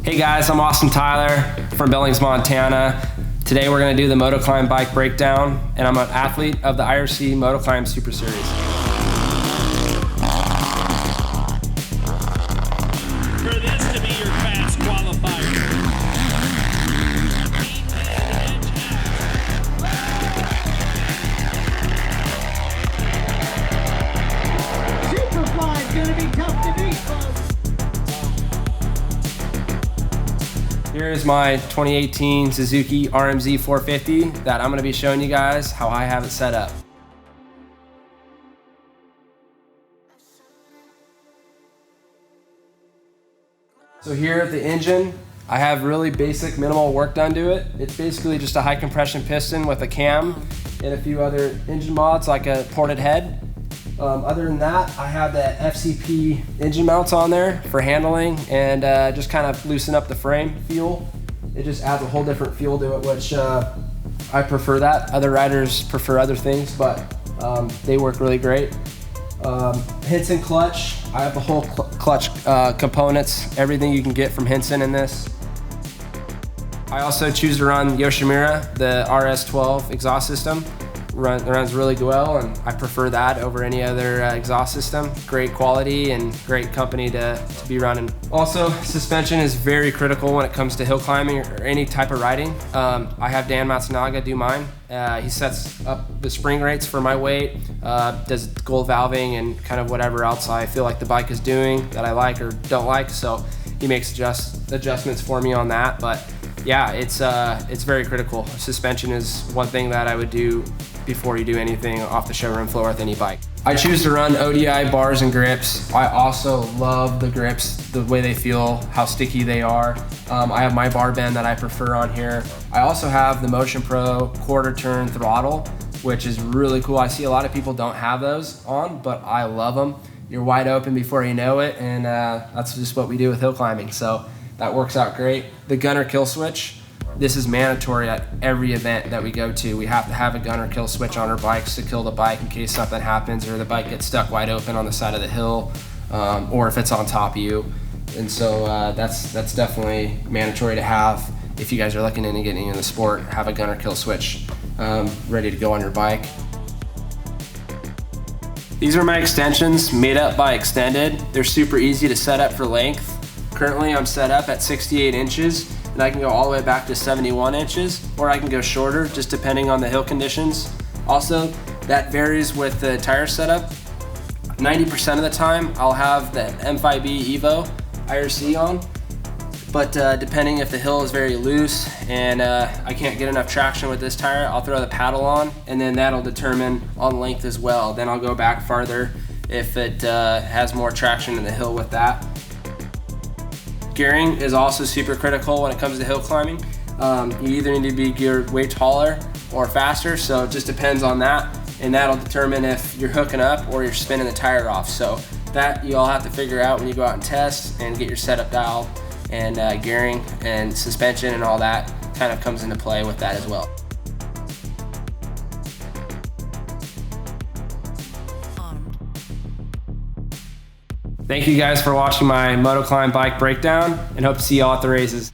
Hey guys, I'm Awesome Teyler from Billings, Montana. Today we're going to do the Motoclimb Bike Breakdown, and I'm an athlete of the IRC Motoclimb Super Series. For this to be your fast qualifier. Superfly is going to be tough to beat, folks. Here is my 2018 Suzuki RM-Z450 that I'm going to be showing you guys how I have it set up. So here at the engine, I have really basic minimal work done to it. It's basically just a high compression piston with a cam and a few other engine mods like a ported head. Other than that, I have the FCP engine mounts on there for handling and just kind of loosen up the frame feel. It just adds a whole different feel to it, which I prefer that. Other riders prefer other things, but they work really great. Hinson clutch, I have the whole clutch components, everything you can get from Hinson in this. I also choose to run Yoshimura, the RS12 exhaust system. Runs really well, and I prefer that over any other exhaust system. Great quality and great company to be running. Also, suspension is very critical when it comes to hill climbing or any type of riding. I have Dan Matsunaga do mine. He sets up the spring rates for my weight, does gold valving and kind of whatever else I feel like the bike is doing that I like or don't like, so he makes adjustments for me on that. But yeah, it's very critical. Suspension is one thing that I would do before you do anything off the showroom floor with any bike. I choose to run ODI bars and grips. I also love the grips, the way they feel, how sticky they are. I have my bar bend that I prefer on here. I also have the Motion Pro quarter turn throttle, which is really cool. I see a lot of people don't have those on, but I love them. You're wide open before you know it, and that's just what we do with hill climbing, so that works out great. The gunner kill switch, this is mandatory at every event that we go to. We have to have a gunner kill switch on our bikes to kill the bike in case something happens or the bike gets stuck wide open on the side of the hill, or if it's on top of you. And so that's definitely mandatory to have if you guys are looking into getting into the sport. Have a gunner kill switch ready to go on your bike. These are my extensions made up by Extended. They're super easy to set up for length. Currently I'm set up at 68 inches. And I can go all the way back to 71 inches, or I can go shorter, just depending on the hill conditions. Also, that varies with the tire setup. 90% of the time, I'll have the M5B Evo IRC on, but depending if the hill is very loose and I can't get enough traction with this tire, I'll throw the paddle on, and then that'll determine on length as well. Then I'll go back farther if it has more traction in the hill with that. Gearing is also super critical when it comes to hill climbing. You either need to be geared way taller or faster, so it just depends on that, and that'll determine if you're hooking up or you're spinning the tire off. So that you all have to figure out when you go out and test and get your setup dialed, and gearing and suspension and all that kind of comes into play with that as well. Thank you guys for watching my Motoclimb Bike Breakdown, and hope to see you all at the races.